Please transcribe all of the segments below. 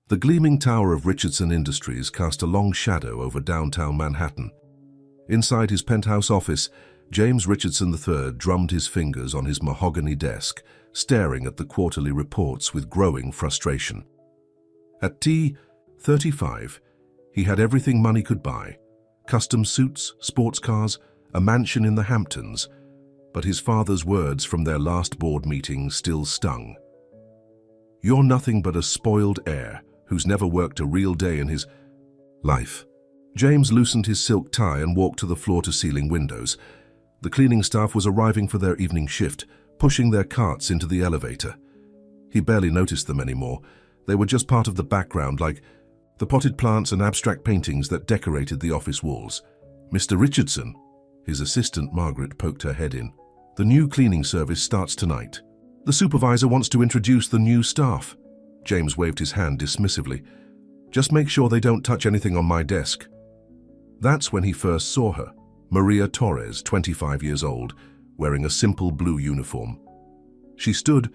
The gleaming tower of Richardson Industries cast a long shadow over downtown Manhattan. Inside his penthouse office, James Richardson III drummed his fingers on his mahogany desk, staring at the quarterly reports with growing frustration. At T35, he had everything money could buy: custom suits, sports cars, a mansion in the Hamptons. But his father's words from their last board meeting still stung. "You're nothing but a spoiled heir who's never worked a real day in his life." James loosened his silk tie and walked to the floor-to-ceiling windows. The cleaning staff was arriving for their evening shift, pushing their carts into the elevator. He barely noticed them anymore. They were just part of the background, like the potted plants and abstract paintings that decorated the office walls. "Mr. Richardson," his assistant Margaret poked her head in. "The new cleaning service starts tonight. The supervisor wants to introduce the new staff." James waved his hand dismissively. "Just make sure they don't touch anything on my desk." That's when he first saw her, Maria Torres, 25 years old, wearing a simple blue uniform. She stood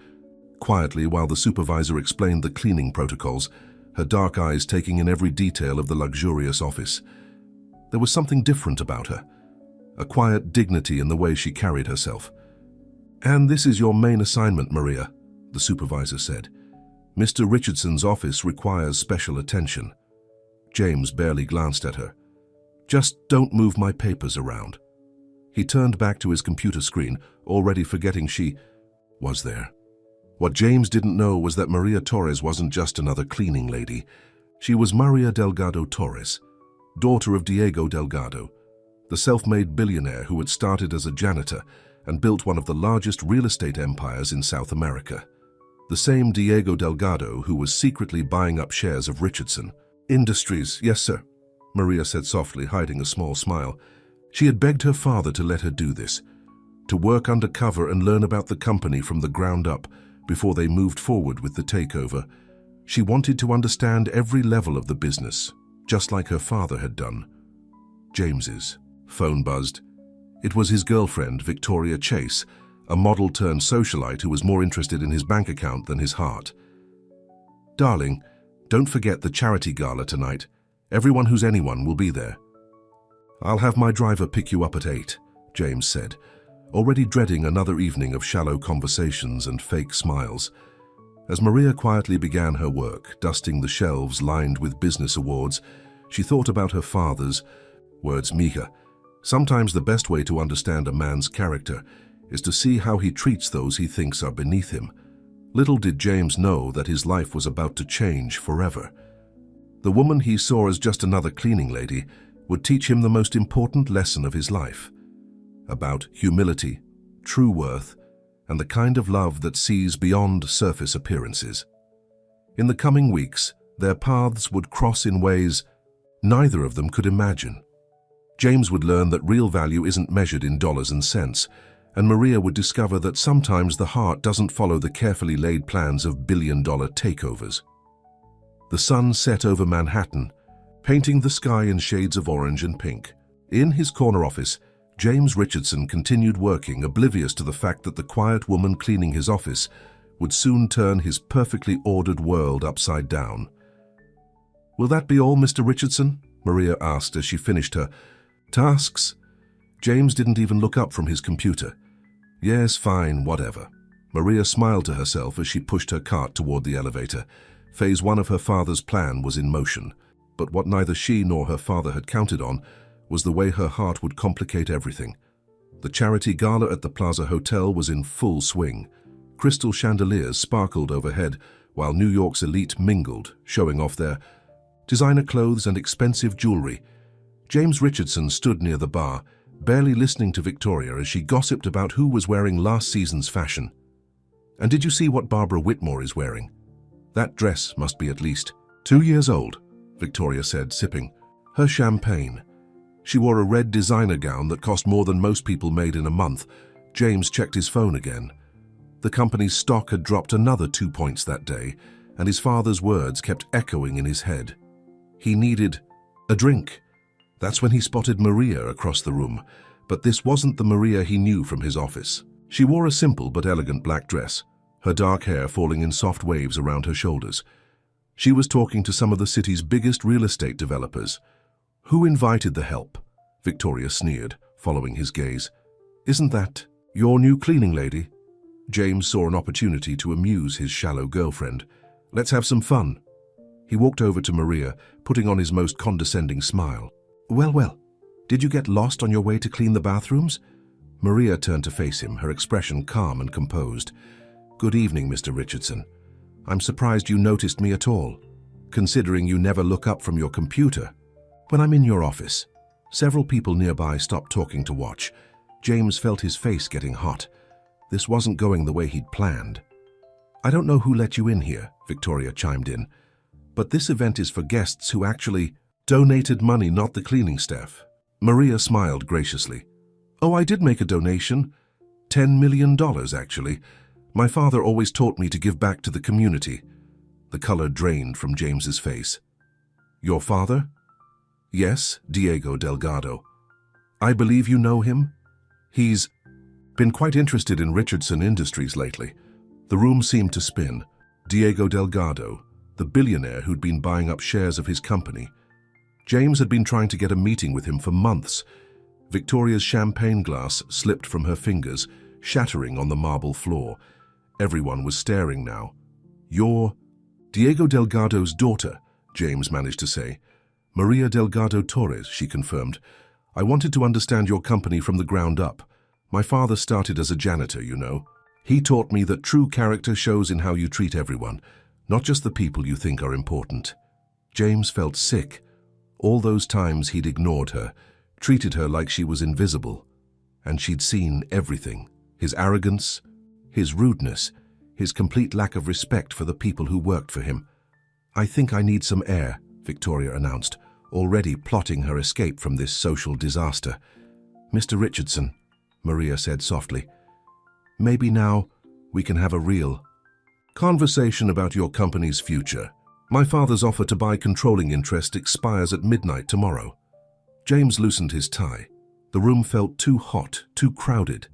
quietly while the supervisor explained the cleaning protocols, her dark eyes taking in every detail of the luxurious office. There was something different about her, a quiet dignity in the way she carried herself. "And this is your main assignment, Maria," the supervisor said. "Mr. Richardson's office requires special attention." James barely glanced at her. "Just don't move my papers around." He turned back to his computer screen, already forgetting she was there. What James didn't know was that Maria Torres wasn't just another cleaning lady. She was Maria Delgado Torres, daughter of Diego Delgado, the self-made billionaire who had started as a janitor and built one of the largest real estate empires in South America. The same Diego Delgado who was secretly buying up shares of Richardson Industries. "Yes, sir," Maria said softly, hiding a small smile. She had begged her father to let her do this, to work undercover and learn about the company from the ground up before they moved forward with the takeover. She wanted to understand every level of the business, just like her father had done. James's phone buzzed. It was his girlfriend, Victoria Chase, a model-turned-socialite who was more interested in his bank account than his heart. "Darling, don't forget the charity gala tonight. Everyone who's anyone will be there." "I'll have my driver pick you up at 8, James said, already dreading another evening of shallow conversations and fake smiles. As Maria quietly began her work, dusting the shelves lined with business awards, she thought about her father's words. "Mika, sometimes the best way to understand a man's character is to see how he treats those he thinks are beneath him." Little did James know that his life was about to change forever. The woman he saw as just another cleaning lady would teach him the most important lesson of his life, about humility, true worth, and the kind of love that sees beyond surface appearances. In the coming weeks, their paths would cross in ways neither of them could imagine. James would learn that real value isn't measured in dollars and cents, and Maria would discover that sometimes the heart doesn't follow the carefully laid plans of billion-dollar takeovers. The sun set over Manhattan, painting the sky in shades of orange and pink. In his corner office, James Richardson continued working, oblivious to the fact that the quiet woman cleaning his office would soon turn his perfectly ordered world upside down. "Will that be all, Mr. Richardson?" Maria asked as she finished her tasks. James didn't even look up from his computer. "Yes, fine, whatever." Maria smiled to herself as she pushed her cart toward the elevator. Phase 1 of her father's plan was in motion, but what neither she nor her father had counted on was the way her heart would complicate everything. The charity gala at the Plaza Hotel was in full swing. Crystal chandeliers sparkled overhead, while New York's elite mingled, showing off their designer clothes and expensive jewelry. James Richardson stood near the bar, barely listening to Victoria as she gossiped about who was wearing last season's fashion. "And did you see what Barbara Whitmore is wearing? That dress must be at least 2 years old," Victoria said, sipping her champagne. She wore a red designer gown that cost more than most people made in a month. James checked his phone again. The company's stock had dropped another 2 points that day, and his father's words kept echoing in his head. He needed a drink. That's when he spotted Maria across the room, but this wasn't the Maria he knew from his office. She wore a simple but elegant black dress, her dark hair falling in soft waves around her shoulders. She was talking to some of the city's biggest real estate developers. Who invited the help? Victoria sneered, following his gaze. Isn't that your new cleaning lady? James saw an opportunity to amuse his shallow girlfriend. Let's have some fun. He walked over to Maria, putting on his most condescending smile. Well, did you get lost on your way to clean the bathrooms? Maria turned to face him, her expression calm and composed. Good evening, Mr. Richardson. I'm surprised you noticed me at all, considering you never look up from your computer. When I'm in your office, several people nearby stopped talking to watch. James felt his face getting hot. This wasn't going the way he'd planned. I don't know who let you in here, Victoria chimed in, but this event is for guests who actually donated money, not the cleaning staff. Maria smiled graciously. Oh, I did make a donation. $10 million, actually. My father always taught me to give back to the community. The color drained from James's face. Your father? Yes, Diego Delgado. I believe you know him? He's been quite interested in Richardson Industries lately. The room seemed to spin. Diego Delgado, the billionaire who'd been buying up shares of his company. James had been trying to get a meeting with him for months. Victoria's champagne glass slipped from her fingers, shattering on the marble floor. Everyone was staring now. You're Diego Delgado's daughter, James managed to say. Maria Delgado Torres, she confirmed. I wanted to understand your company from the ground up. My father started as a janitor, you know. He taught me that true character shows in how you treat everyone, not just the people you think are important. James felt sick. All those times he'd ignored her, treated her like she was invisible. And she'd seen everything. His arrogance, his rudeness, his complete lack of respect for the people who worked for him. I think I need some air, Victoria announced, already plotting her escape from this social disaster. Mr. Richardson, Maria said softly, maybe now we can have a real conversation about your company's future. My father's offer to buy controlling interest expires at midnight tomorrow. James loosened his tie. The room felt too hot, too crowded.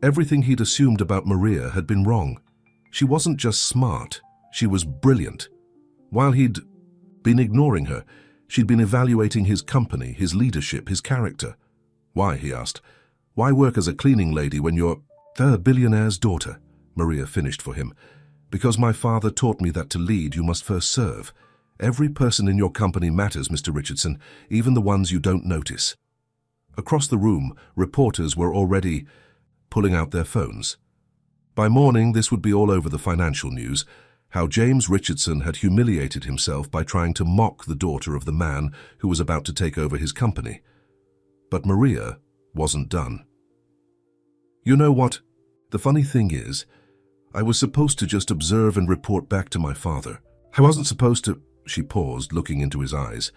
Everything he'd assumed about Maria had been wrong. She wasn't just smart, she was brilliant. While he'd been ignoring her, she'd been evaluating his company, his leadership, his character. Why, he asked. Why work as a cleaning lady when you're a billionaire's daughter? Maria finished for him. Because my father taught me that to lead, you must first serve. Every person in your company matters, Mr. Richardson, even the ones you don't notice. Across the room, reporters were already pulling out their phones. By morning, this would be all over the financial news, how James Richardson had humiliated himself by trying to mock the daughter of the man who was about to take over his company. But Maria wasn't done. You know what? The funny thing is, I was supposed to just observe and report back to my father. I wasn't supposed to... She paused, looking into his eyes.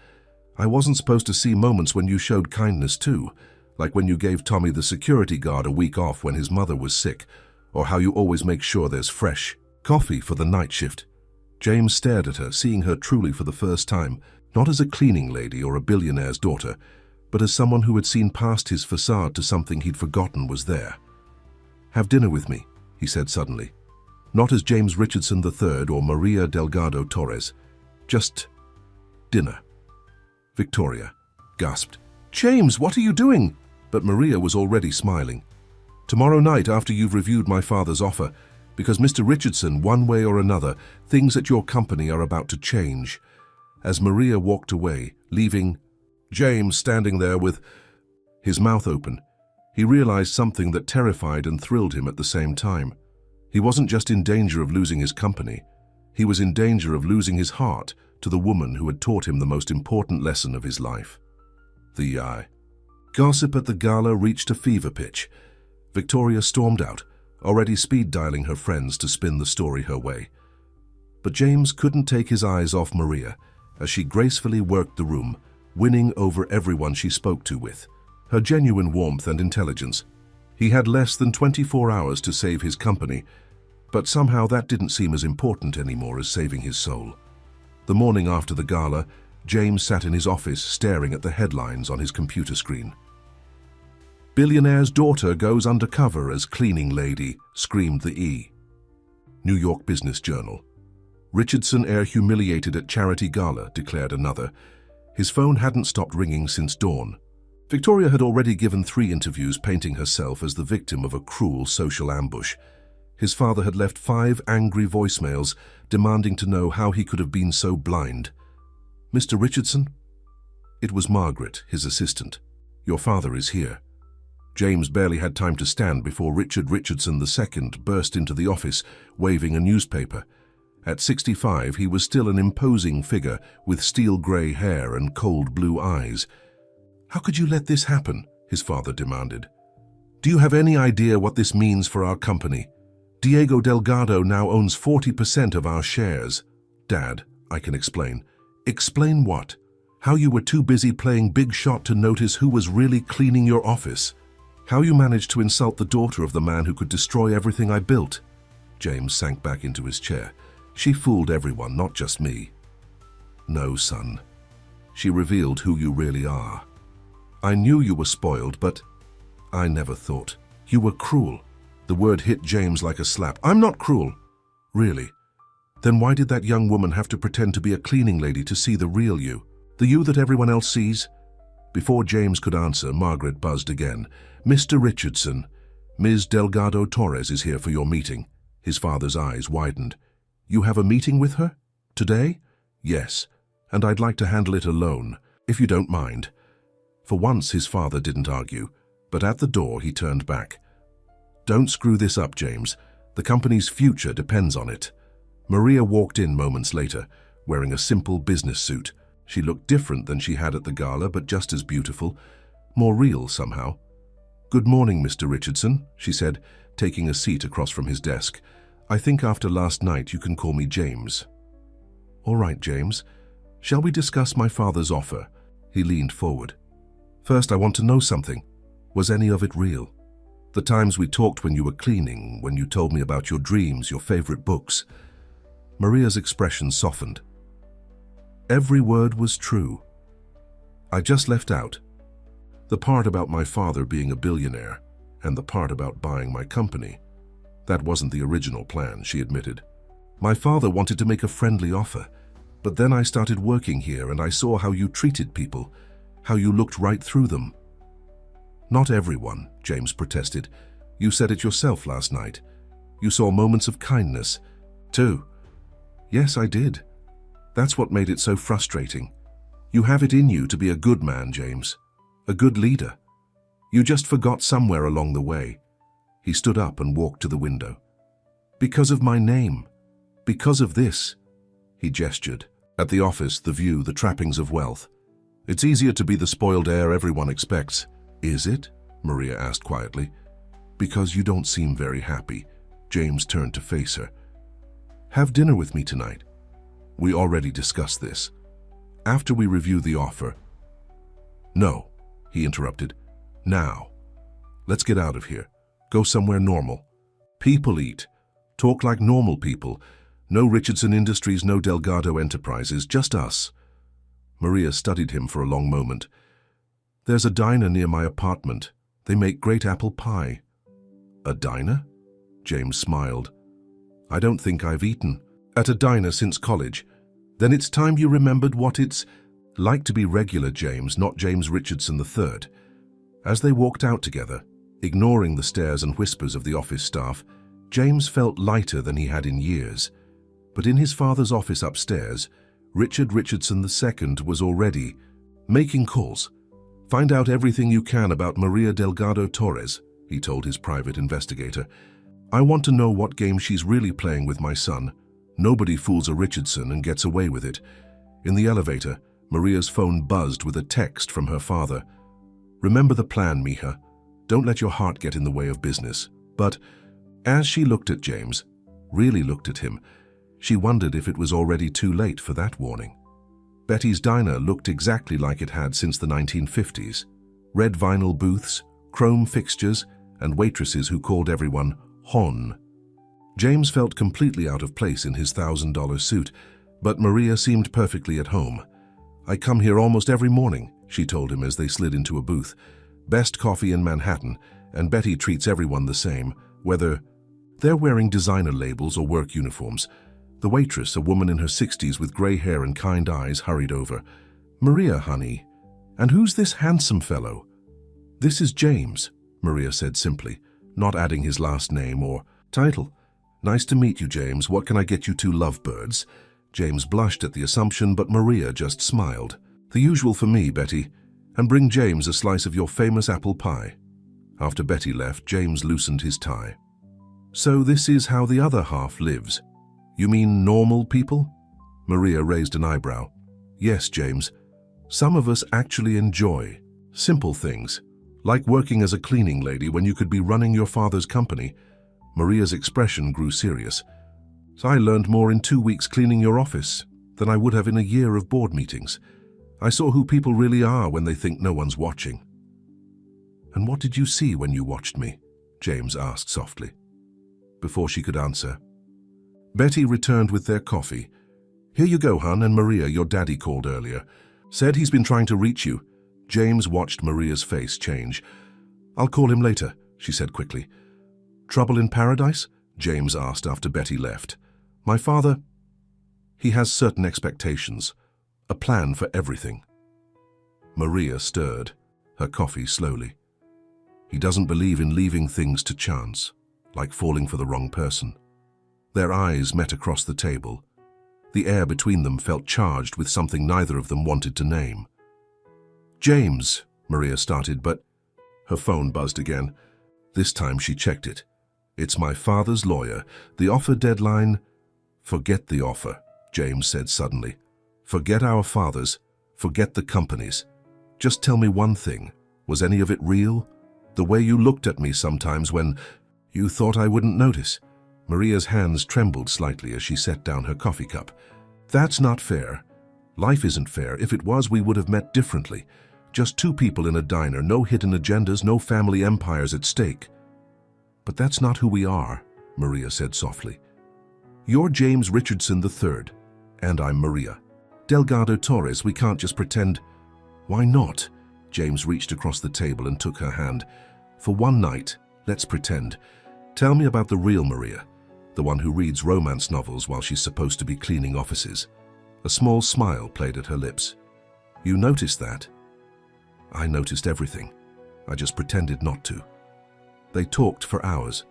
I wasn't supposed to see moments when you showed kindness too, like when you gave Tommy the security guard a week off when his mother was sick, or how you always make sure there's fresh coffee for the night shift. James stared at her, seeing her truly for the first time, not as a cleaning lady or a billionaire's daughter, but as someone who had seen past his facade to something he'd forgotten was there. Have dinner with me, he said suddenly. Not as James Richardson III or Maria Delgado Torres. Just dinner. Victoria gasped. James, what are you doing? But Maria was already smiling. Tomorrow night, after you've reviewed my father's offer, because Mr. Richardson, one way or another, things at your company are about to change. As Maria walked away, leaving James standing there with his mouth open, he realized something that terrified and thrilled him at the same time. He wasn't just in danger of losing his company. He was in danger of losing his heart to the woman who had taught him the most important lesson of his life. The gossip at the gala reached a fever pitch. Victoria stormed out, already speed-dialing her friends to spin the story her way. But James couldn't take his eyes off Maria as she gracefully worked the room, winning over everyone she spoke to with her genuine warmth and intelligence. He had less than 24 hours to save his company, but somehow that didn't seem as important anymore as saving his soul. The morning after the gala, James sat in his office staring at the headlines on his computer screen. Billionaire's daughter goes undercover as cleaning lady, screamed the E! New York Business Journal. Richardson air humiliated at charity gala, declared another. His phone hadn't stopped ringing since dawn. Victoria had already given 3 interviews painting herself as the victim of a cruel social ambush. His father had left 5 angry voicemails demanding to know how he could have been so blind. "Mr. Richardson?" It was Margaret, his assistant. "Your father is here." James barely had time to stand before Richard Richardson II burst into the office, waving a newspaper. At 65, he was still an imposing figure with steel-grey hair and cold blue eyes. "How could you let this happen?" his father demanded. "Do you have any idea what this means for our company? Diego Delgado now owns 40% of our shares." "Dad, I can explain." "Explain what? How you were too busy playing big shot to notice who was really cleaning your office? How you managed to insult the daughter of the man who could destroy everything I built?" James sank back into his chair. "She fooled everyone, not just me." "No, son. She revealed who you really are. I knew you were spoiled, but I never thought. You were cruel." The word hit James like a slap. "I'm not cruel." "Really? Then why did that young woman have to pretend to be a cleaning lady to see the real you? The you that everyone else sees?" Before James could answer, Margaret buzzed again. "Mr. Richardson, Ms. Delgado Torres is here for your meeting." His father's eyes widened. "You have a meeting with her? Today?" "Yes, and I'd like to handle it alone, if you don't mind." For once, his father didn't argue, but at the door he turned back. "Don't screw this up, James. The company's future depends on it." Maria walked in moments later, wearing a simple business suit. She looked different than she had at the gala, but just as beautiful, more real somehow. "Good morning, Mr. Richardson," she said, taking a seat across from his desk. "I think after last night you can call me James." "All right, James. Shall we discuss my father's offer?" He leaned forward. "First, I want to know something. Was any of it real? The times we talked when you were cleaning, when you told me about your dreams, your favorite books." Maria's expression softened. "Every word was true. I just left out the part about my father being a billionaire and the part about buying my company. That wasn't the original plan," she admitted. "My father wanted to make a friendly offer, but then I started working here and I saw how you treated people, how you looked right through them." "Not everyone," James protested. "You said it yourself last night. You saw moments of kindness, too." "Yes, I did. That's what made it so frustrating. You have it in you to be a good man, James. A good leader. You just forgot somewhere along the way." He stood up and walked to the window. "Because of my name. Because of this." He gestured. At the office, the view, the trappings of wealth. "It's easier to be the spoiled heir everyone expects." "Is it?" Maria asked quietly. "Because you don't seem very happy." James turned to face her. "Have dinner with me tonight." "We already discussed this. After we review the offer." "No," he interrupted. "Now. Let's get out of here. Go somewhere normal. People eat. Talk like normal people. No Richardson Industries, no Delgado Enterprises, just us." Maria studied him for a long moment. "There's a diner near my apartment. They make great apple pie." "A diner?" James smiled. "I don't think I've eaten at a diner since college." "Then it's time you remembered what it's like to be regular James, not James Richardson III. As they walked out together, ignoring the stares and whispers of the office staff, James felt lighter than he had in years. But in his father's office upstairs, Richard Richardson II was already making calls. "Find out everything you can about Maria Delgado Torres," he told his private investigator. "I want to know what game she's really playing with my son. Nobody fools a Richardson and gets away with it." In the elevator, Maria's phone buzzed with a text from her father. "Remember the plan, Mija. Don't let your heart get in the way of business." But as she looked at James, really looked at him, she wondered if it was already too late for that warning. Betty's diner looked exactly like it had since the 1950s. Red vinyl booths, chrome fixtures, and waitresses who called everyone Hon. James felt completely out of place in his $1,000 suit, but Maria seemed perfectly at home. "I come here almost every morning," she told him as they slid into a booth. "Best coffee in Manhattan, and Betty treats everyone the same, whether they're wearing designer labels or work uniforms. The waitress, a woman in her 60s with grey hair and kind eyes, hurried over. "Maria, honey. And who's this handsome fellow?" "This is James," Maria said simply, not adding his last name or title. "Nice to meet you, James. What can I get you two lovebirds?" James blushed at the assumption, but Maria just smiled. "The usual for me, Betty. And bring James a slice of your famous apple pie." After Betty left, James loosened his tie. "So this is how the other half lives? You mean normal people?" Maria raised an eyebrow. "Yes, James. Some of us actually enjoy simple things, like working as a cleaning lady when you could be running your father's company." Maria's expression grew serious. "So I learned more in 2 weeks cleaning your office than I would have in a year of board meetings. I saw who people really are when they think no one's watching." "And what did you see when you watched me?" James asked softly. Before she could answer, Betty returned with their coffee. "Here you go, hon, and Maria, your daddy called earlier. Said he's been trying to reach you." James watched Maria's face change. "I'll call him later," she said quickly. "Trouble in paradise?" James asked after Betty left. "My father, he has certain expectations, a plan for everything." Maria stirred, her coffee slowly. "He doesn't believe in leaving things to chance, like falling for the wrong person." Their eyes met across the table. The air between them felt charged with something neither of them wanted to name. "James," Maria started, but her phone buzzed again. This time she checked it. "It's my father's lawyer. The offer deadline—" "Forget the offer," James said suddenly. "Forget our fathers. Forget the companies. Just tell me one thing. Was any of it real? The way you looked at me sometimes when you thought I wouldn't notice." Maria's hands trembled slightly as she set down her coffee cup. "That's not fair. Life isn't fair. If it was, we would have met differently. Just two people in a diner, no hidden agendas, no family empires at stake." "But that's not who we are," Maria said softly. "You're James Richardson III, and I'm Maria Delgado Torres. We can't just pretend." "Why not?" James reached across the table and took her hand. "For one night, let's pretend. Tell me about the real Maria, the one who reads romance novels while she's supposed to be cleaning offices." A small smile played at her lips. "You noticed that?" "I noticed everything. I just pretended not to." They talked for hours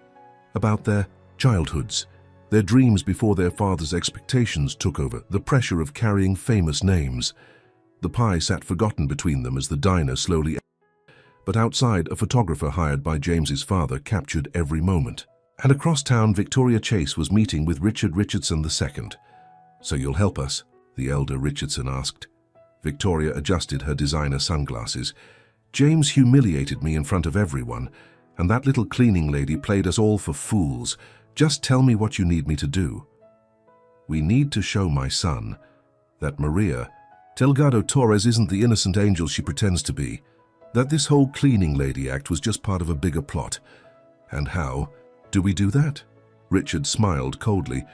about their childhoods, their dreams before their father's expectations took over, the pressure of carrying famous names. The pie sat forgotten between them as the diner slowly ended. But outside, a photographer hired by James's father captured every moment. And across town, Victoria Chase was meeting with Richard Richardson II. "So you'll help us?" the elder Richardson asked. Victoria adjusted her designer sunglasses. "James humiliated me in front of everyone, and that little cleaning lady played us all for fools. Just tell me what you need me to do." "We need to show my son that Maria Delgado Torres isn't the innocent angel she pretends to be, that this whole cleaning lady act was just part of a bigger plot." "And how do we do that?" Richard smiled coldly.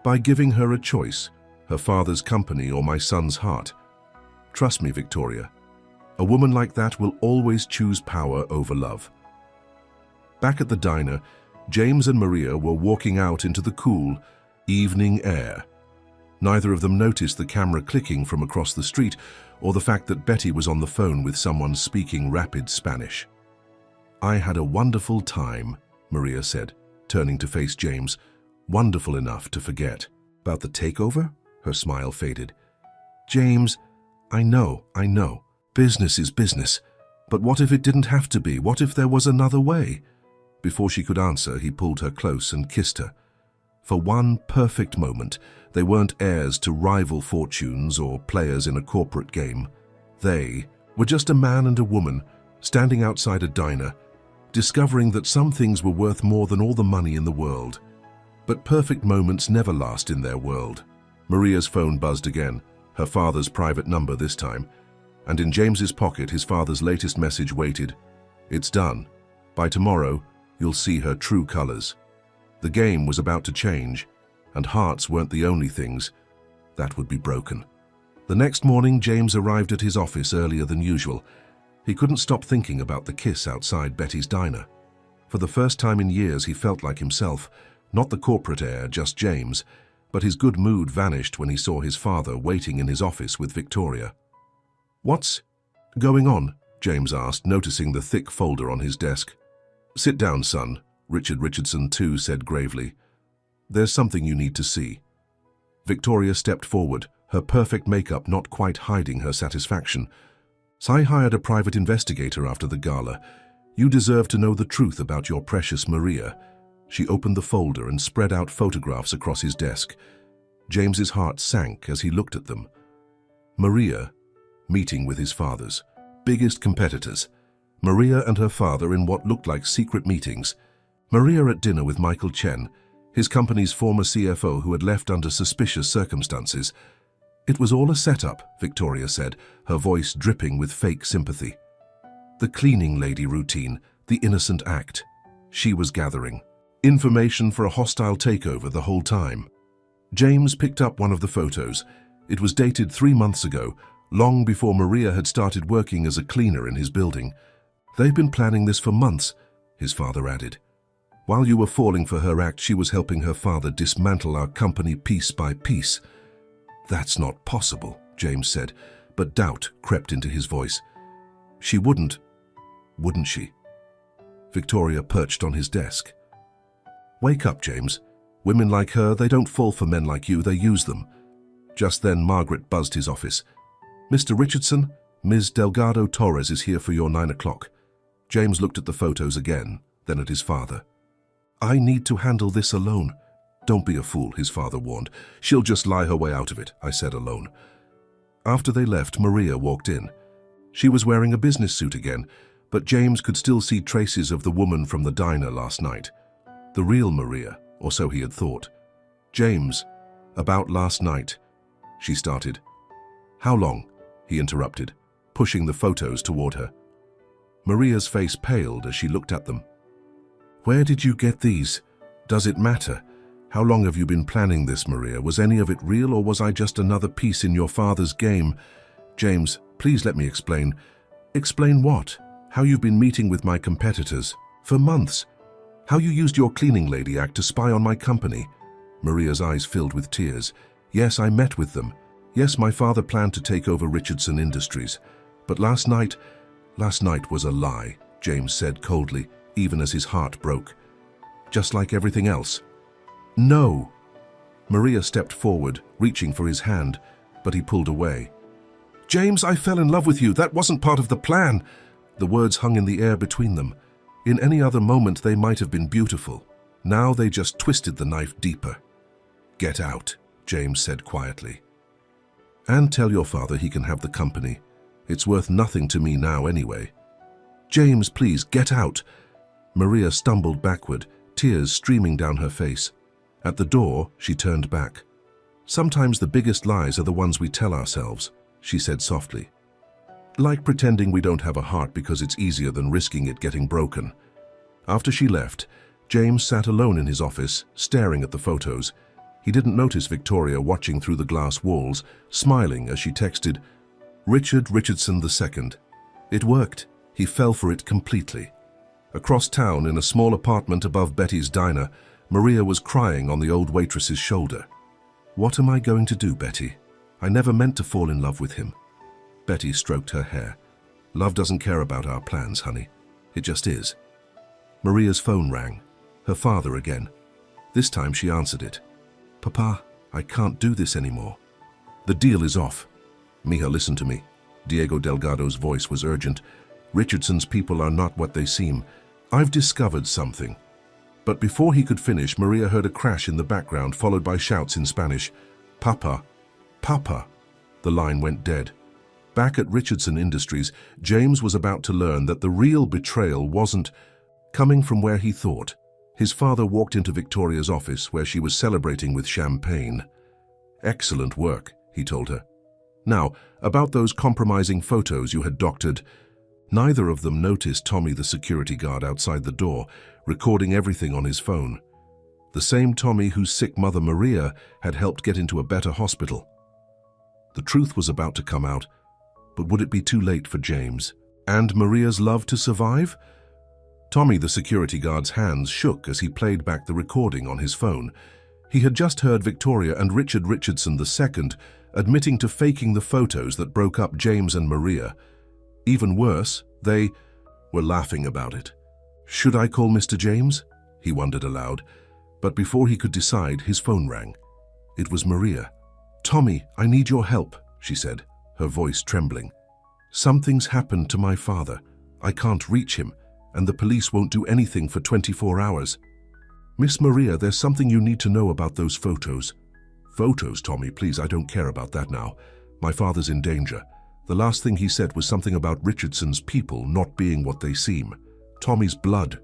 "By giving her a choice, her father's company or my son's heart. Trust me, Victoria, a woman like that will always choose power over love." Back at the diner, James and Maria were walking out into the cool, evening air. Neither of them noticed the camera clicking from across the street or the fact that Betty was on the phone with someone speaking rapid Spanish. "I had a wonderful time," Maria said, turning to face James. "Wonderful enough to forget." "About the takeover?" Her smile faded. "James, I know. Business is business. But what if it didn't have to be? What if there was another way?" Before she could answer, he pulled her close and kissed her. For one perfect moment, they weren't heirs to rival fortunes or players in a corporate game. They were just a man and a woman standing outside a diner, discovering that some things were worth more than all the money in the world. But perfect moments never last in their world. Maria's phone buzzed again, her father's private number this time, and in James's pocket his father's latest message waited. "It's done. By tomorrow, you'll see her true colors." The game was about to change, and hearts weren't the only things that would be broken. The next morning, James arrived at his office earlier than usual. He couldn't stop thinking about the kiss outside Betty's diner. For the first time in years, he felt like himself, not the corporate heir, just James. but his good mood vanished when he saw his father waiting in his office with Victoria. "What's going on?" James asked, noticing the thick folder on his desk. "Sit down, son," Richard Richardson II said gravely. "There's something you need to see." Victoria stepped forward, her perfect makeup not quite hiding her satisfaction. "I hired a private investigator after the gala. You deserve to know the truth about your precious Maria." She opened the folder and spread out photographs across his desk. James's heart sank as he looked at them. Maria, meeting with his father's biggest competitors. Maria and her father in what looked like secret meetings. Maria at dinner with Michael Chen, his company's former CFO who had left under suspicious circumstances. "It was all a setup," Victoria said, her voice dripping with fake sympathy. The cleaning lady routine, the innocent act. She was gathering information for a hostile takeover the whole time. James picked up one of the photos. It was dated 3 months ago, long before Maria had started working as a cleaner in his building. "They've been planning this for months," his father added. "While you were falling for her act, she was helping her father dismantle our company piece by piece." "That's not possible," James said, but doubt crept into his voice. "She wouldn't she?" Victoria perched on his desk. "Wake up, James. Women like her, they don't fall for men like you, they use them." Just then Margaret buzzed his office. "Mr. Richardson, Ms. Delgado Torres is here for your 9 o'clock. James looked at the photos again, then at his father. "I need to handle this alone." "Don't be a fool," his father warned. "She'll just lie her way out of it," I said alone. After they left, Maria walked in. She was wearing a business suit again, but James could still see traces of the woman from the diner last night. The real Maria, or so he had thought. "James, about last night," she started. "How long?" he interrupted, pushing the photos toward her. Maria's face paled as she looked at them. "Where did you get these? Does it matter? How long have you been planning this, Maria? Was any of it real, or was I just another piece in your father's game?" "James, please let me explain." "Explain what?" "How you've been meeting with my competitors for months. How you used your cleaning lady act to spy on my company." Maria's eyes filled with tears. "Yes, I met with them. Yes, my father planned to take over Richardson Industries. But last night was a lie," James said coldly, even as his heart broke. "Just like everything else." "No." Maria stepped forward, reaching for his hand, but he pulled away. "James, I fell in love with you. That wasn't part of the plan." The words hung in the air between them. In any other moment, they might have been beautiful. Now they just twisted the knife deeper. "Get out," James said quietly. "And tell your father he can have the company. It's worth nothing to me now anyway." "James, please, get out." Maria stumbled backward, tears streaming down her face. At the door, she turned back. "Sometimes the biggest lies are the ones we tell ourselves," she said softly. "Like pretending we don't have a heart because it's easier than risking it getting broken." After she left, James sat alone in his office, staring at the photos. He didn't notice Victoria watching through the glass walls, smiling as she texted, "Richard Richardson II." It worked. He fell for it completely. Across town, in a small apartment above Betty's diner, Maria was crying on the old waitress's shoulder. "What am I going to do, Betty? I never meant to fall in love with him." Betty stroked her hair. "Love doesn't care about our plans, honey. It just is." Maria's phone rang. Her father again. This time she answered it. "Papa, I can't do this anymore. The deal is off." "Mija, listen to me." Diego Delgado's voice was urgent. "Richardson's people are not what they seem. I've discovered something." But before he could finish, Maria heard a crash in the background, followed by shouts in Spanish. "Papa! Papa!" The line went dead. Back at Richardson Industries, James was about to learn that the real betrayal wasn't coming from where he thought. His father walked into Victoria's office, where she was celebrating with champagne. "Excellent work," he told her. "Now, about those compromising photos you had doctored." Neither of them noticed Tommy, the security guard outside the door, recording everything on his phone. The same Tommy whose sick mother Maria had helped get into a better hospital. The truth was about to come out, but would it be too late for James and Maria's love to survive? Tommy, the security guard's hands shook as he played back the recording on his phone. He had just heard Victoria and Richard Richardson II admitting to faking the photos that broke up James and Maria. Even worse, they were laughing about it. Should I call Mr. James? He wondered aloud, but before he could decide, his phone rang. It was Maria. "Tommy, I need your help," she said, her voice trembling. "Something's happened to my father. I can't reach him, and the police won't do anything for 24 hours. Miss Maria, there's something you need to know about those photos." "Photos, Tommy, please, I don't care about that now. My father's in danger. The last thing he said was something about Richardson's people not being what they seem." Tommy's blood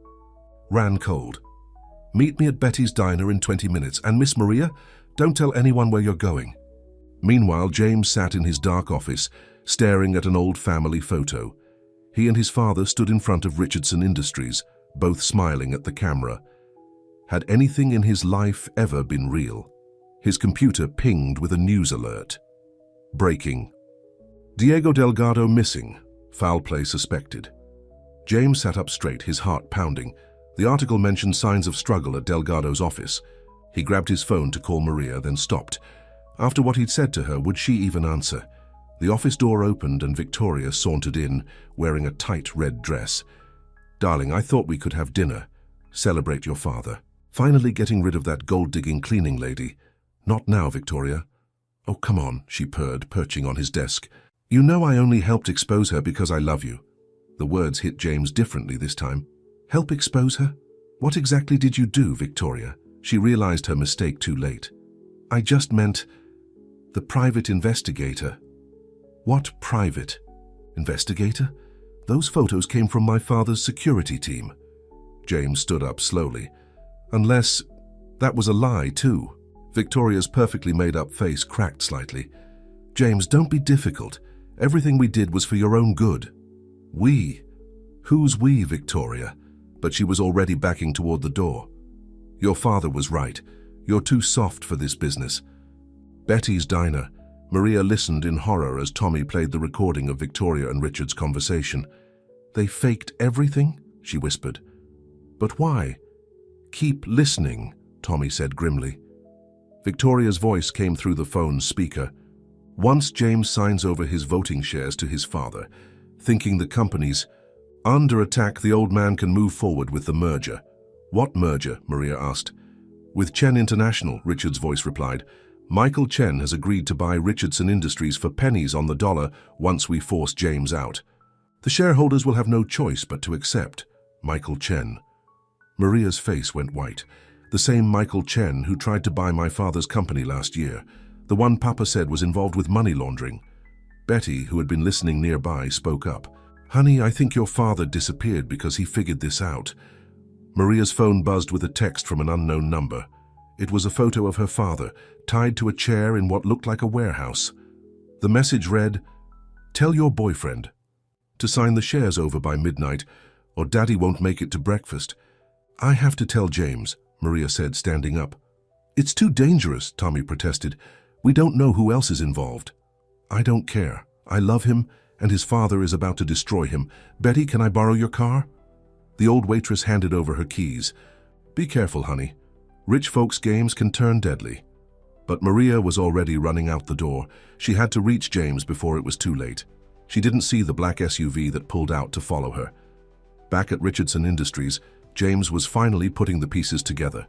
ran cold. "Meet me at Betty's diner in 20 minutes, and Miss Maria, don't tell anyone where you're going." Meanwhile, James sat in his dark office, staring at an old family photo. He and his father stood in front of Richardson Industries, both smiling at the camera. Had anything in his life ever been real? His computer pinged with a news alert. Breaking. Diego Delgado missing. Foul play suspected. James sat up straight, his heart pounding. The article mentioned signs of struggle at Delgado's office. He grabbed his phone to call Maria, then stopped. After what he'd said to her, would she even answer? The office door opened and Victoria sauntered in, wearing a tight red dress. "Darling, I thought we could have dinner. Celebrate your father. Finally getting rid of that gold-digging cleaning lady." "Not now, Victoria." "Oh, come on," she purred, perching on his desk. "You know I only helped expose her because I love you." The words hit James differently this time. "Help expose her? What exactly did you do, Victoria?" She realized her mistake too late. "I just meant the private investigator." "What private investigator? Those photos came from my father's security team." James stood up slowly. "Unless that was a lie too." Victoria's perfectly made-up face cracked slightly. "James, don't be difficult. Everything we did was for your own good." "We? Who's we, Victoria?" But she was already backing toward the door. "Your father was right. You're too soft for this business." Betty's diner. Maria listened in horror as Tommy played the recording of Victoria and Richard's conversation. "They faked everything?" she whispered. "But why?" "Keep listening," Tommy said grimly. Victoria's voice came through the phone's speaker. "Once James signs over his voting shares to his father, thinking the company's under attack, the old man can move forward with the merger." "What merger?" Maria asked. "With Chen International," Richard's voice replied. "Michael Chen has agreed to buy Richardson Industries for pennies on the dollar once we force James out. The shareholders will have no choice but to accept." "Michael Chen." Maria's face went white. "The same Michael Chen who tried to buy my father's company last year. The one Papa said was involved with money laundering." Betty, who had been listening nearby, spoke up. "Honey, I think your father disappeared because he figured this out." Maria's phone buzzed with a text from an unknown number. It was a photo of her father, tied to a chair in what looked like a warehouse. The message read, "Tell your boyfriend to sign the shares over by midnight, or Daddy won't make it to breakfast." "I have to tell James," Maria said, standing up. "It's too dangerous," Tommy protested. "We don't know who else is involved." "I don't care. I love him, and his father is about to destroy him. Betty, can I borrow your car?" The old waitress handed over her keys. "Be careful, honey. Rich folks' games can turn deadly." But Maria was already running out the door. She had to reach James before it was too late. She didn't see the black SUV that pulled out to follow her. Back at Richardson Industries, James was finally putting the pieces together.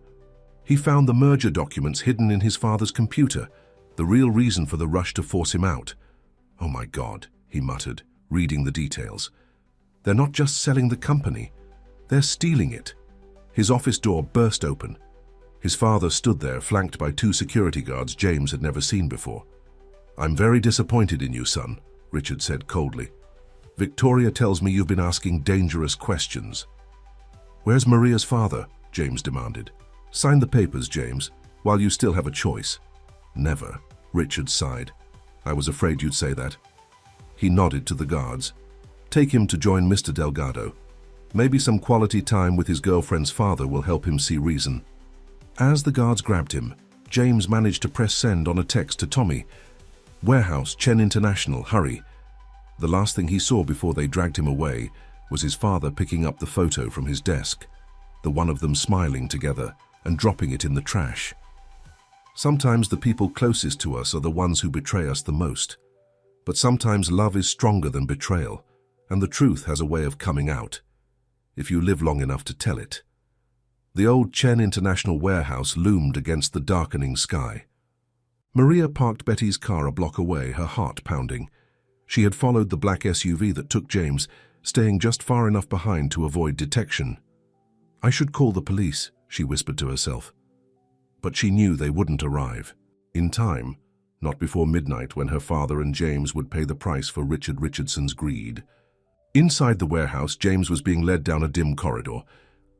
He found the merger documents hidden in his father's computer, the real reason for the rush to force him out. "Oh my God," he muttered, reading the details. "They're not just selling the company, they're stealing it." His office door burst open. His father stood there, flanked by two security guards James had never seen before. "I'm very disappointed in you, son," Richard said coldly. "Victoria tells me you've been asking dangerous questions." "Where's Maria's father?" James demanded. "Sign the papers, James, while you still have a choice." "Never," Richard sighed. "I was afraid you'd say that." He nodded to the guards. "Take him to join Mr. Delgado. Maybe some quality time with his girlfriend's father will help him see reason." As the guards grabbed him, James managed to press send on a text to Tommy. "Warehouse, Chen International, hurry." The last thing he saw before they dragged him away was his father picking up the photo from his desk, the one of them smiling together and dropping it in the trash. Sometimes the people closest to us are the ones who betray us the most. But sometimes love is stronger than betrayal, and the truth has a way of coming out, if you live long enough to tell it. The old Chen International warehouse loomed against the darkening sky. Maria parked Betty's car a block away, her heart pounding. She had followed the black SUV that took James, staying just far enough behind to avoid detection. "I should call the police," she whispered to herself. But she knew they wouldn't arrive. In time, not before midnight, when her father and James would pay the price for Richard Richardson's greed. Inside the warehouse, James was being led down a dim corridor.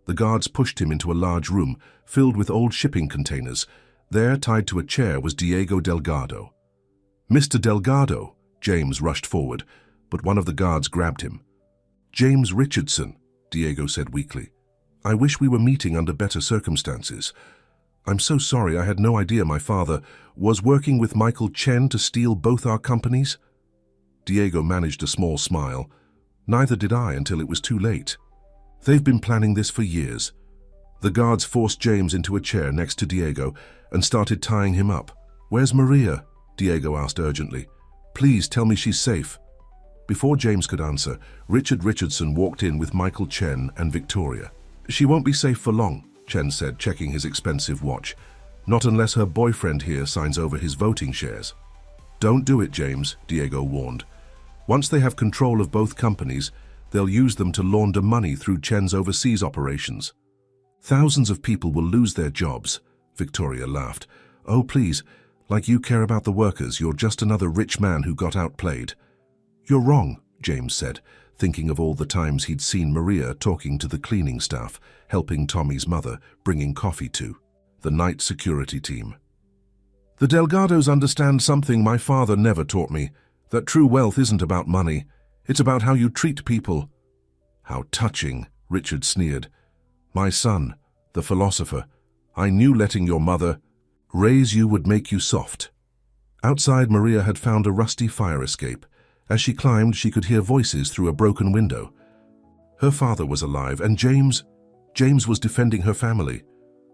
The guards pushed him into a large room filled with old shipping containers. There, tied to a chair, was Diego Delgado. "Mr. Delgado!" James rushed forward, but one of the guards grabbed him. "James Richardson," Diego said weakly. "I wish we were meeting under better circumstances. I'm so sorry, I had no idea my father was working with Michael Chen to steal both our companies." Diego managed a small smile. "Neither did I until it was too late. They've been planning this for years." The guards forced James into a chair next to Diego and started tying him up. "Where's Maria?" Diego asked urgently. "Please tell me she's safe." Before James could answer, Richard Richardson walked in with Michael Chen and Victoria. "She won't be safe for long," Chen said, checking his expensive watch. "Not unless her boyfriend here signs over his voting shares." "Don't do it, James," Diego warned. "Once they have control of both companies, they'll use them to launder money through Chen's overseas operations. Thousands of people will lose their jobs." Victoria laughed. "Oh, please, like you care about the workers. You're just another rich man who got outplayed." "You're wrong," James said, thinking of all the times he'd seen Maria talking to the cleaning staff, helping Tommy's mother, bringing coffee to the night security team. "The Delgados understand something my father never taught me, that true wealth isn't about money. It's about how you treat people." "How touching," Richard sneered. "My son, the philosopher, I knew letting your mother raise you would make you soft." Outside, Maria had found a rusty fire escape. As she climbed, she could hear voices through a broken window. Her father was alive, and James was defending her family.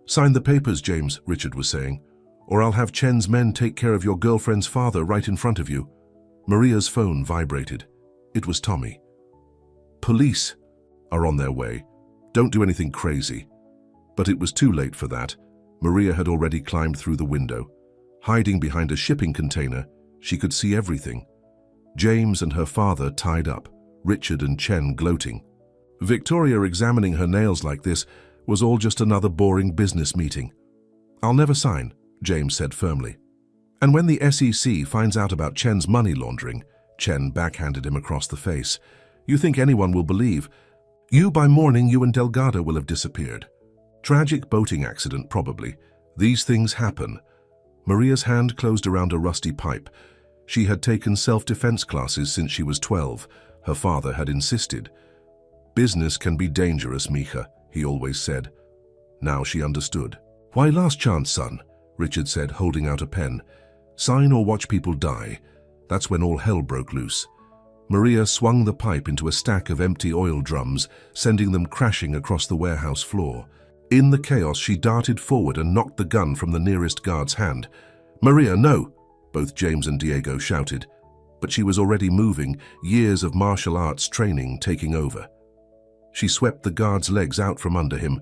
"Sign the papers, James," Richard was saying, "or I'll have Chen's men take care of your girlfriend's father right in front of you." Maria's phone vibrated. It was Tommy. "Police are on their way. Don't do anything crazy." But it was too late for that. Maria had already climbed through the window. Hiding behind a shipping container, she could see everything. James and her father tied up, Richard and Chen gloating. Victoria examining her nails like this was all just another boring business meeting. "I'll never sign," James said firmly. "And when the SEC finds out about Chen's money laundering," Chen backhanded him across the face, "you think anyone will believe? By morning, you and Delgado will have disappeared. Tragic boating accident, probably. These things happen." Maria's hand closed around a rusty pipe. She had taken self-defense classes since she was 12. Her father had insisted. "Business can be dangerous, Mija," he always said. Now she understood. "Why, last chance, son," Richard said, holding out a pen. "Sign or watch people die." That's when all hell broke loose. Maria swung the pipe into a stack of empty oil drums, sending them crashing across the warehouse floor. In the chaos, she darted forward and knocked the gun from the nearest guard's hand. "Maria, no!" both James and Diego shouted. But she was already moving, years of martial arts training taking over. She swept the guard's legs out from under him,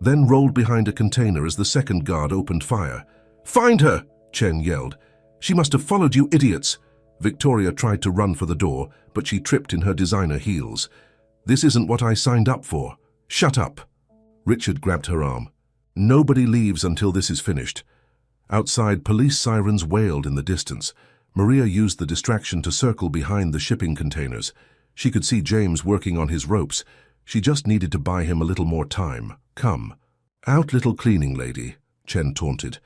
then rolled behind a container as the second guard opened fire. "Find her!" Chen yelled. "She must have followed you, idiots!" Victoria tried to run for the door, but she tripped in her designer heels. "This isn't what I signed up for. Shut up!" Richard grabbed her arm. "Nobody leaves until this is finished." Outside, police sirens wailed in the distance. Maria used the distraction to circle behind the shipping containers. She could see James working on his ropes. She just needed to buy him a little more time. "Come." "Out, little cleaning lady," Chen taunted.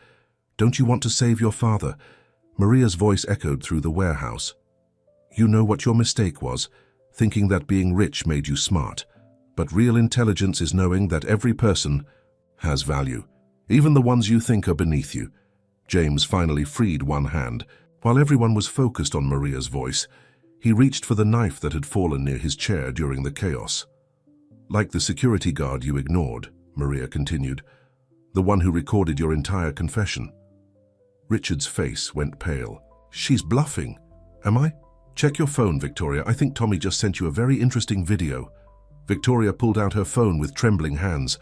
"Don't you want to save your father?" Maria's voice echoed through the warehouse. "You know what your mistake was, thinking that being rich made you smart. But real intelligence is knowing that every person has value, even the ones you think are beneath you." James finally freed one hand. While everyone was focused on Maria's voice, he reached for the knife that had fallen near his chair during the chaos. "Like the security guard you ignored," Maria continued, "the one who recorded your entire confession." Richard's face went pale. She's bluffing. Am I? Check your phone, Victoria. I think Tommy just sent you a very interesting video. Victoria pulled out her phone with trembling hands.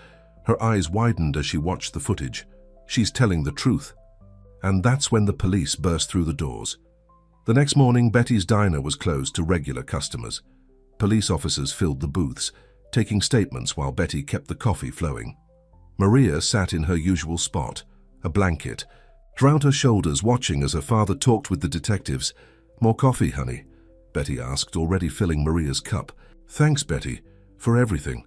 Her eyes widened as she watched the footage. She's telling the truth. And that's when the police burst through the doors. The next morning, Betty's diner was closed to regular customers. Police officers filled the booths, taking statements while Betty kept the coffee flowing. Maria sat in her usual spot, a blanket, round her shoulders, watching as her father talked with the detectives. "More coffee, honey?" Betty asked, already filling Maria's cup. "Thanks, Betty, for everything."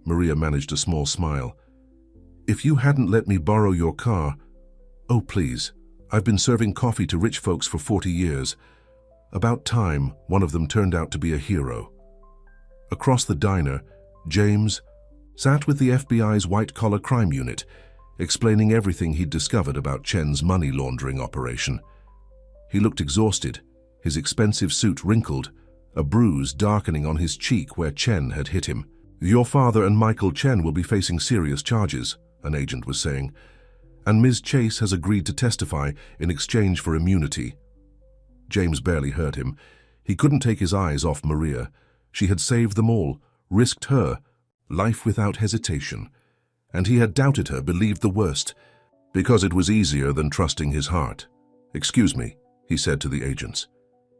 Maria managed a small smile. "If you hadn't let me borrow your car..." "Oh, please. I've been serving coffee to rich folks for 40 years. About time one of them turned out to be a hero." Across the diner, James sat with the FBI's white-collar crime unit, explaining everything he'd discovered about Chen's money laundering operation. He looked exhausted, his expensive suit wrinkled, a bruise darkening on his cheek where Chen had hit him. "Your father and Michael Chen will be facing serious charges," an agent was saying, "and Ms. Chase has agreed to testify in exchange for immunity." James barely heard him. He couldn't take his eyes off Maria. She had saved them all, risked her life without hesitation. And he had doubted her, believed the worst, because it was easier than trusting his heart. "Excuse me," he said to the agents.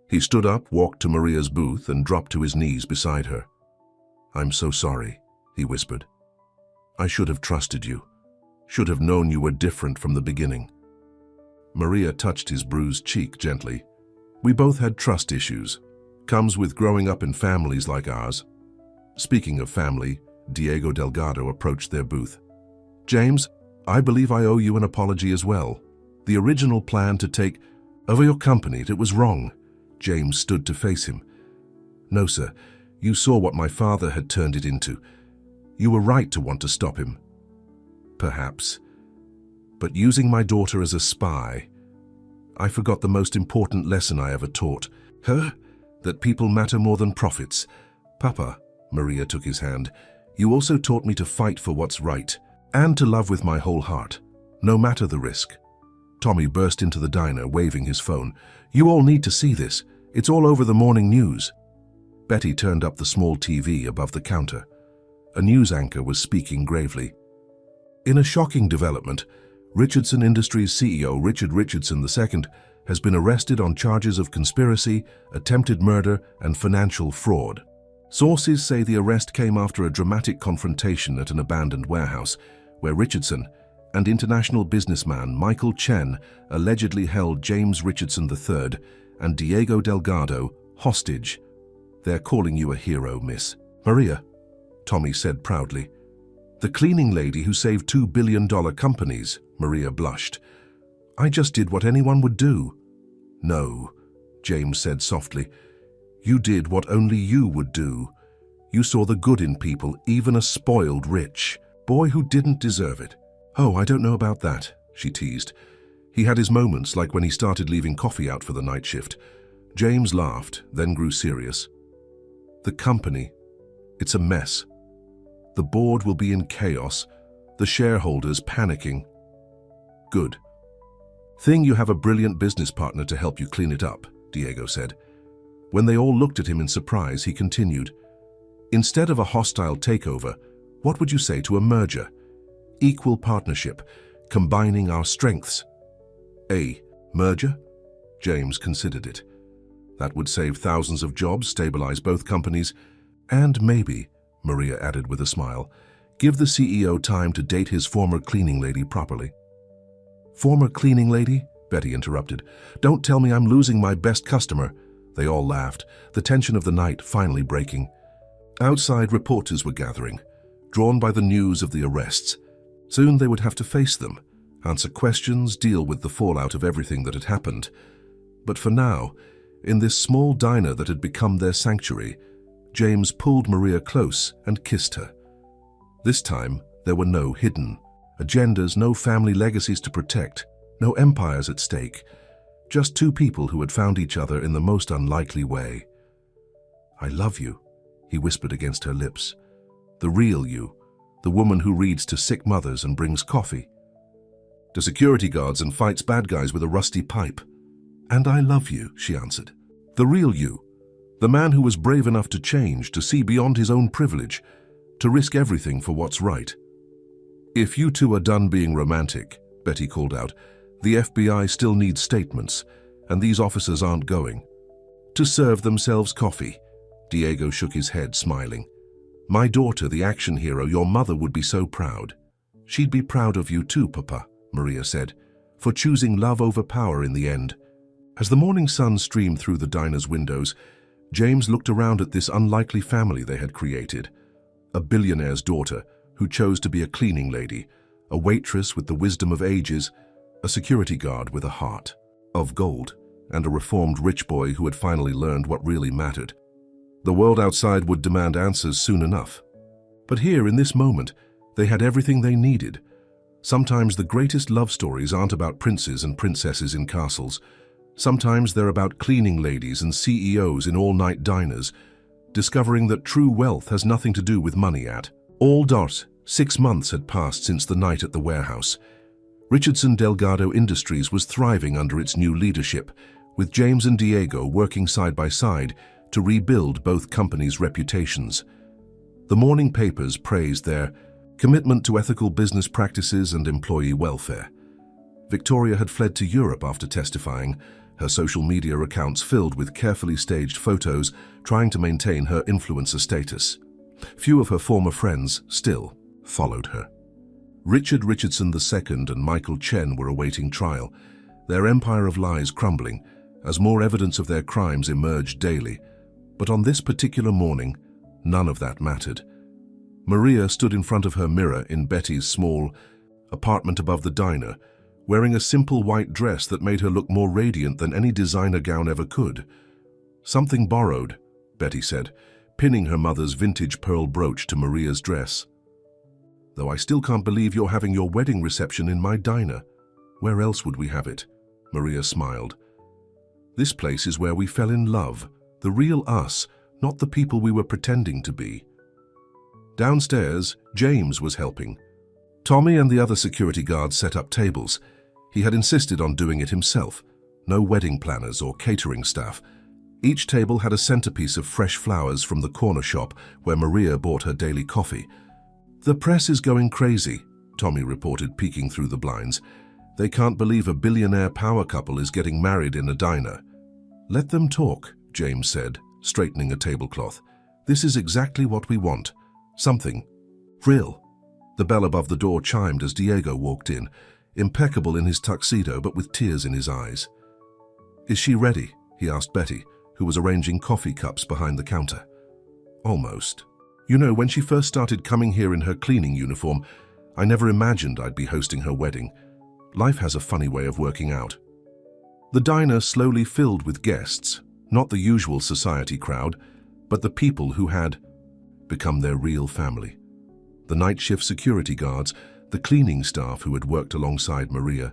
He stood up, walked to Maria's booth, and dropped to his knees beside her. "I'm so sorry," he whispered. "I should have trusted you. Should have known you were different from the beginning." Maria touched his bruised cheek gently. "We both had trust issues. Comes with growing up in families like ours." Speaking of family, Diego Delgado approached their booth. "James, I believe I owe you an apology as well. The original plan to take over your company, it was wrong." James stood to face him. "No, sir. You saw what my father had turned it into. You were right to want to stop him." "Perhaps. But using my daughter as a spy, I forgot the most important lesson I ever taught her, that people matter more than profits. Papa," Maria took his hand, "you also taught me to fight for what's right, and to love with my whole heart, no matter the risk." Tommy burst into the diner, waving his phone. "You all need to see this. It's all over the morning news." Betty turned up the small TV above the counter. A news anchor was speaking gravely. "In a shocking development, Richardson Industries CEO Richard Richardson II has been arrested on charges of conspiracy, attempted murder, and financial fraud." Sources say the arrest came after a dramatic confrontation at an abandoned warehouse, where Richardson and international businessman Michael Chen allegedly held James Richardson III and Diego Delgado hostage. "They're calling you a hero, Miss Maria," Tommy said proudly. "The cleaning lady who saved $2 billion companies," Maria blushed. "I just did what anyone would do." "No," James said softly. "You did what only you would do. You saw the good in people, even a spoiled rich boy who didn't deserve it." "Oh, I don't know about that," she teased. He had his moments, like when he started leaving coffee out for the night shift. James laughed, then grew serious. "The company, it's a mess. The board will be in chaos, the shareholders panicking." "Good. Thing you have a brilliant business partner to help you clean it up," Diego said. When they all looked at him in surprise, he continued, "Instead of a hostile takeover, what would you say to a merger? Equal partnership, combining our strengths." "A merger?" James considered it. "That would save thousands of jobs, stabilize both companies, and maybe," Maria added with a smile, "give the CEO time to date his former cleaning lady properly." "Former cleaning lady?" Betty interrupted. "Don't tell me I'm losing my best customer." They all laughed, the tension of the night finally breaking. Outside, reporters were gathering, drawn by the news of the arrests. Soon they would have to face them, answer questions, deal with the fallout of everything that had happened. But for now, in this small diner that had become their sanctuary, James pulled Maria close and kissed her. This time, there were no hidden agendas, no family legacies to protect, no empires at stake. Just two people who had found each other in the most unlikely way. "I love you," he whispered against her lips. "The real you, the woman who reads to sick mothers and brings coffee." to security guards and fights bad guys with a rusty pipe. And I love you, she answered. The real you. The man who was brave enough to change, to see beyond his own privilege, to risk everything for what's right. If you two are done being romantic, Betty called out, the FBI still needs statements, and these officers aren't going. To serve themselves coffee. Diego shook his head, smiling. My daughter, the action hero, your mother would be so proud. She'd be proud of you too, Papa, Maria said, for choosing love over power in the end. As the morning sun streamed through the diner's windows, James looked around at this unlikely family they had created. A billionaire's daughter who chose to be a cleaning lady, a waitress with the wisdom of ages, a security guard with a heart of gold, and a reformed rich boy who had finally learned what really mattered. The world outside would demand answers soon enough. But here, in this moment, they had everything they needed. Sometimes the greatest love stories aren't about princes and princesses in castles. Sometimes they're about cleaning ladies and CEOs in all-night diners, discovering that true wealth has nothing to do with money at all. 6 months had passed since the night at the warehouse. Richardson Delgado Industries was thriving under its new leadership, with James and Diego working side by side to rebuild both companies' reputations. The morning papers praised their commitment to ethical business practices and employee welfare. Victoria had fled to Europe after testifying, her social media accounts filled with carefully staged photos trying to maintain her influencer status. Few of her former friends still followed her. Richard Richardson II and Michael Chen were awaiting trial, their empire of lies crumbling as more evidence of their crimes emerged daily. But on this particular morning, none of that mattered. Maria stood in front of her mirror in Betty's small apartment above the diner, wearing a simple white dress that made her look more radiant than any designer gown ever could. Something borrowed, Betty said, pinning her mother's vintage pearl brooch to Maria's dress. Though I still can't believe you're having your wedding reception in my diner. Where else would we have it? Maria smiled. This place is where we fell in love, the real us, not the people we were pretending to be. Downstairs, James was helping. Tommy and the other security guards set up tables. He had insisted on doing it himself. No wedding planners or catering staff. Each table had a centerpiece of fresh flowers from the corner shop where Maria bought her daily coffee. The press is going crazy, Tommy reported, peeking through the blinds. They can't believe a billionaire power couple is getting married in a diner. Let them talk, James said, straightening a tablecloth. This is exactly what we want. Something real. The bell above the door chimed as Diego walked in, impeccable in his tuxedo but with tears in his eyes. Is she ready? He asked Betty, who was arranging coffee cups behind the counter. Almost. You know, when she first started coming here in her cleaning uniform, I never imagined I'd be hosting her wedding. Life has a funny way of working out. The diner slowly filled with guests, not the usual society crowd, but the people who had become their real family. The night shift security guards, the cleaning staff who had worked alongside Maria,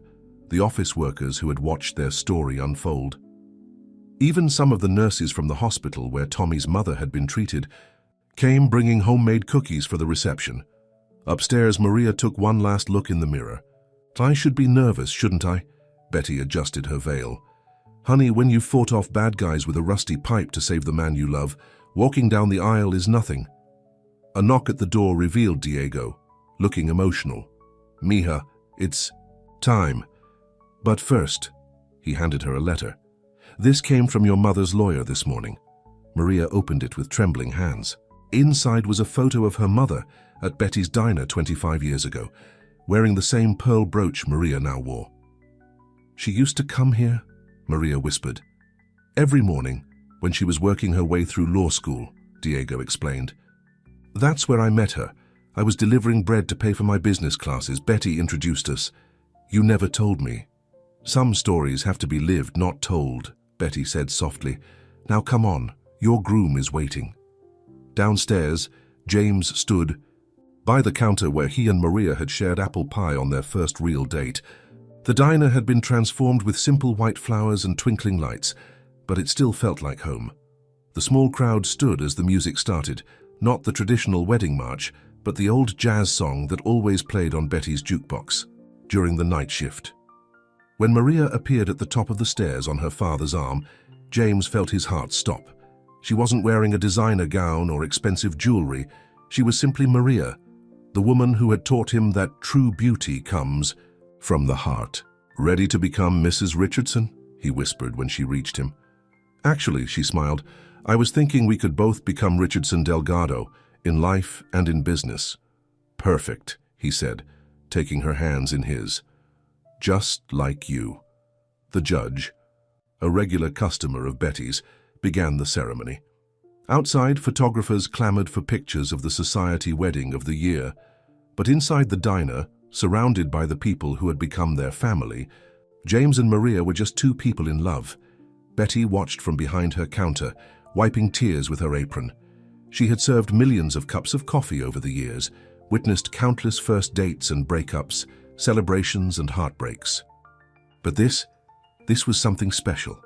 the office workers who had watched their story unfold. Even some of the nurses from the hospital where Tommy's mother had been treated came bringing homemade cookies for the reception. Upstairs, Maria took one last look in the mirror. I should be nervous, shouldn't I? Betty adjusted her veil. Honey, when you've fought off bad guys with a rusty pipe to save the man you love, walking down the aisle is nothing. A knock at the door revealed Diego, looking emotional. Mija, it's time. But first, he handed her a letter. This came from your mother's lawyer this morning. Maria opened it with trembling hands. Inside was a photo of her mother at Betty's diner 25 years ago, wearing the same pearl brooch Maria now wore. She used to come here, Maria whispered. Every morning, when she was working her way through law school, Diego explained. That's where I met her. I was delivering bread to pay for my business classes. Betty introduced us. You never told me. Some stories have to be lived, not told, Betty said softly. Now come on, your groom is waiting. Downstairs, James stood by the counter where he and Maria had shared apple pie on their first real date. The diner had been transformed with simple white flowers and twinkling lights, but it still felt like home. The small crowd stood as the music started, not the traditional wedding march, but the old jazz song that always played on Betty's jukebox. during the night shift. When Maria appeared at the top of the stairs on her father's arm, James felt his heart stop. She wasn't wearing a designer gown or expensive jewelry. She was simply Maria, the woman who had taught him that true beauty comes from the heart. "Ready to become Mrs. Richardson?" he whispered when she reached him. "Actually," she smiled, "I was thinking we could both become Richardson Delgado, in life and in business." "Perfect," he said, taking her hands in his. "Just like you." The judge, a regular customer of Betty's, began the ceremony. Outside, photographers clamored for pictures of the society wedding of the year, but inside the diner, surrounded by the people who had become their family, James and Maria were just two people in love. Betty watched from behind her counter, wiping tears with her apron. She had served millions of cups of coffee over the years, witnessed countless first dates and breakups, celebrations and heartbreaks. But this was something special.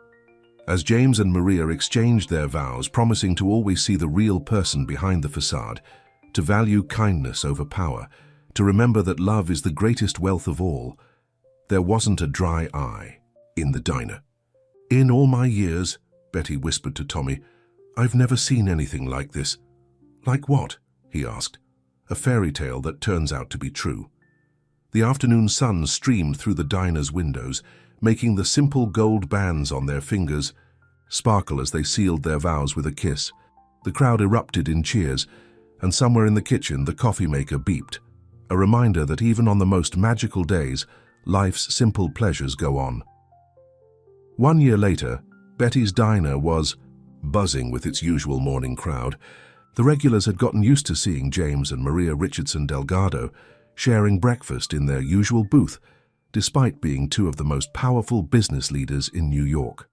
As James and Maria exchanged their vows, promising to always see the real person behind the facade, to value kindness over power, to remember that love is the greatest wealth of all, there wasn't a dry eye in the diner. "In all my years," Betty whispered to Tommy, "I've never seen anything like this." "Like what?" he asked. A fairy tale that turns out to be true. The afternoon sun streamed through the diner's windows, making the simple gold bands on their fingers sparkle as they sealed their vows with a kiss. The crowd erupted in cheers, and somewhere in the kitchen the coffee maker beeped, a reminder that even on the most magical days, life's simple pleasures go on. 1 year later, Betty's diner was buzzing with its usual morning crowd. The regulars had gotten used to seeing James and Maria Richardson Delgado sharing breakfast in their usual booth, despite being two of the most powerful business leaders in New York.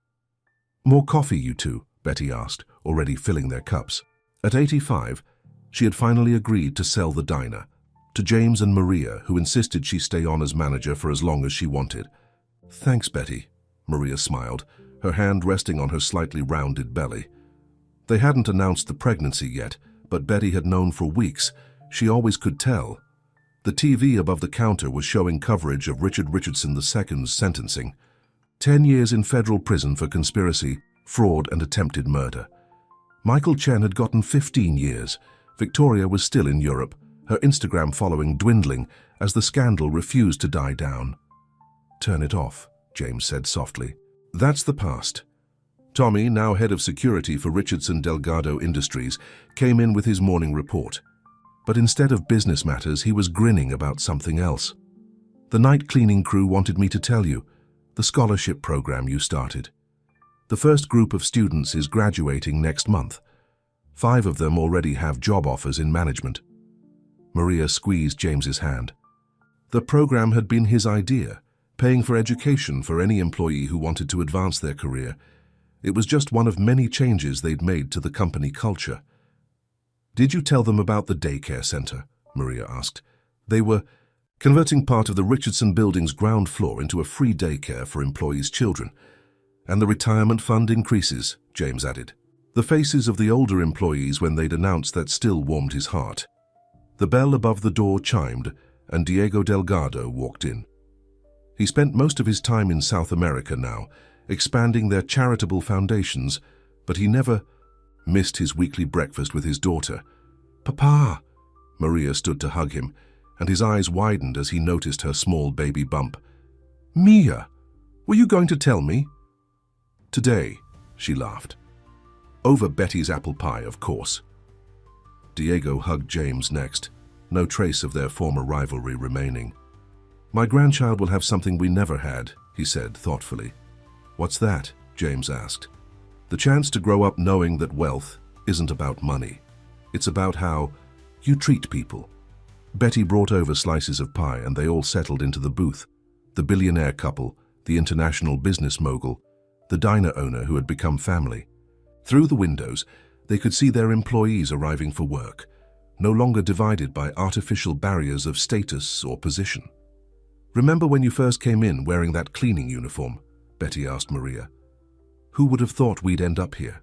"More coffee, you two?" Betty asked, already filling their cups. At 85, she had finally agreed to sell the diner to James and Maria, who insisted she stay on as manager for as long as she wanted. "Thanks, Betty," Maria smiled, her hand resting on her slightly rounded belly. They hadn't announced the pregnancy yet, but Betty had known for weeks. She always could tell. The TV above the counter was showing coverage of Richard Richardson II's sentencing. 10 years in federal prison for conspiracy, fraud, and attempted murder. Michael Chen had gotten 15 years. Victoria was still in Europe, her Instagram following dwindling as the scandal refused to die down. "Turn it off," James said softly. "That's the past." Tommy, now head of security for Richardson Delgado Industries, came in with his morning report. But instead of business matters, he was grinning about something else. "The night cleaning crew wanted me to tell you, the scholarship program you started. The first group of students is graduating next month. 5 of them already have job offers in management." Maria squeezed James's hand. The program had been his idea, paying for education for any employee who wanted to advance their career. It was just one of many changes they'd made to the company culture. "Did you tell them about the daycare center?" Maria asked. "They were converting part of the Richardson building's ground floor into a free daycare for employees' children. And the retirement fund increases," James added. The faces of the older employees when they'd announced that still warmed his heart. The bell above the door chimed, and Diego Delgado walked in. He spent most of his time in South America now, expanding their charitable foundations, but he never missed his weekly breakfast with his daughter. "Papa!" Maria stood to hug him, and his eyes widened as he noticed her small baby bump. "Mia, were you going to tell me?" "Today," she laughed. "Over Betty's apple pie, of course." Diego hugged James next, no trace of their former rivalry remaining. "My grandchild will have something we never had," he said thoughtfully. "What's that?" James asked. "The chance to grow up knowing that wealth isn't about money. It's about how you treat people." Betty brought over slices of pie and they all settled into the booth. The billionaire couple, the international business mogul, the diner owner who had become family. Through the windows, they could see their employees arriving for work, no longer divided by artificial barriers of status or position. "Remember when you first came in wearing that cleaning uniform?" Betty asked Maria. "Who would have thought we'd end up here?"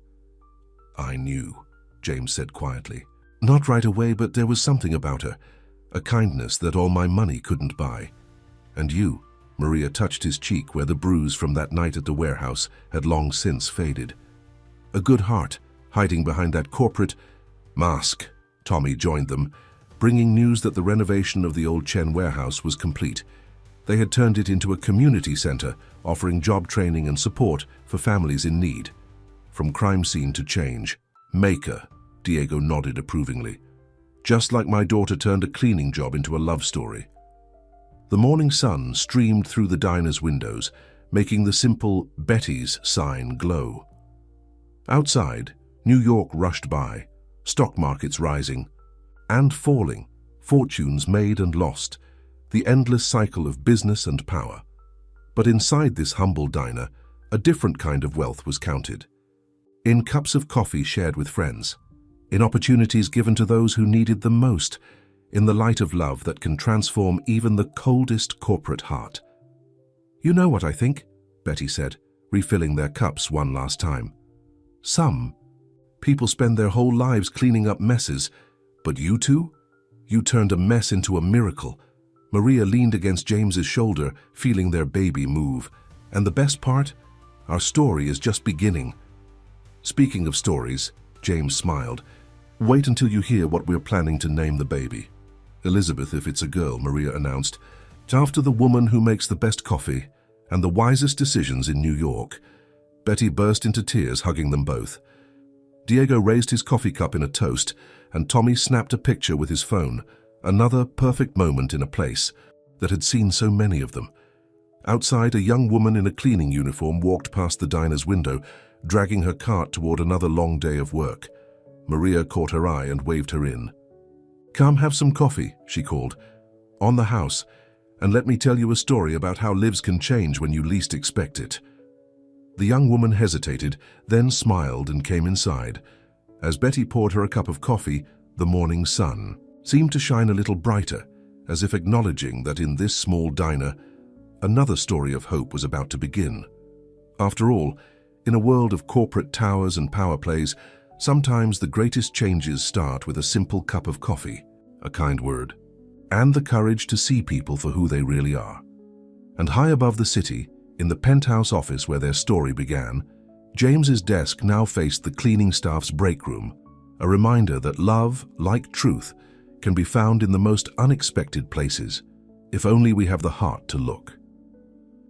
"I knew," James said quietly. "Not right away, but there was something about her, a kindness that all my money couldn't buy. And you? Maria touched his cheek where the bruise from that night at the warehouse had long since faded. A good heart, hiding behind that corporate mask. Tommy joined them, bringing news that the renovation of the old Chen warehouse was complete. They had turned it into a community center, offering job training and support for families in need. From crime scene to change. Maker, Diego nodded approvingly. Just like my daughter turned a cleaning job into a love story. The morning sun streamed through the diner's windows, making the simple Betty's sign glow. Outside, New York rushed by, stock markets rising and falling, fortunes made and lost, the endless cycle of business and power. But inside this humble diner, a different kind of wealth was counted. In cups of coffee shared with friends, in opportunities given to those who needed them most, in the light of love that can transform even the coldest corporate heart. You know what I think? Betty said, refilling their cups one last time. Some people spend their whole lives cleaning up messes, but you two? You turned a mess into a miracle. Maria leaned against James's shoulder, feeling their baby move. And the best part? Our story is just beginning. Speaking of stories, James smiled. Wait until you hear what we're planning to name the baby. Elizabeth, if it's a girl, Maria announced. After the woman who makes the best coffee and the wisest decisions in New York. Betty burst into tears, hugging them both. Diego raised his coffee cup in a toast, and Tommy snapped a picture with his phone, another perfect moment in a place that had seen so many of them. Outside, a young woman in a cleaning uniform walked past the diner's window, dragging her cart toward another long day of work. Maria caught her eye and waved her in. Come have some coffee, she called. On the house, and let me tell you a story about how lives can change when you least expect it. The young woman hesitated, then smiled and came inside. As Betty poured her a cup of coffee, the morning sun seemed to shine a little brighter, as if acknowledging that in this small diner, another story of hope was about to begin. After all, in a world of corporate towers and power plays, sometimes the greatest changes start with a simple cup of coffee, a kind word, and the courage to see people for who they really are. And high above the city, in the penthouse office where their story began, James's desk now faced the cleaning staff's break room, a reminder that love, like truth, can be found in the most unexpected places, if only we have the heart to look.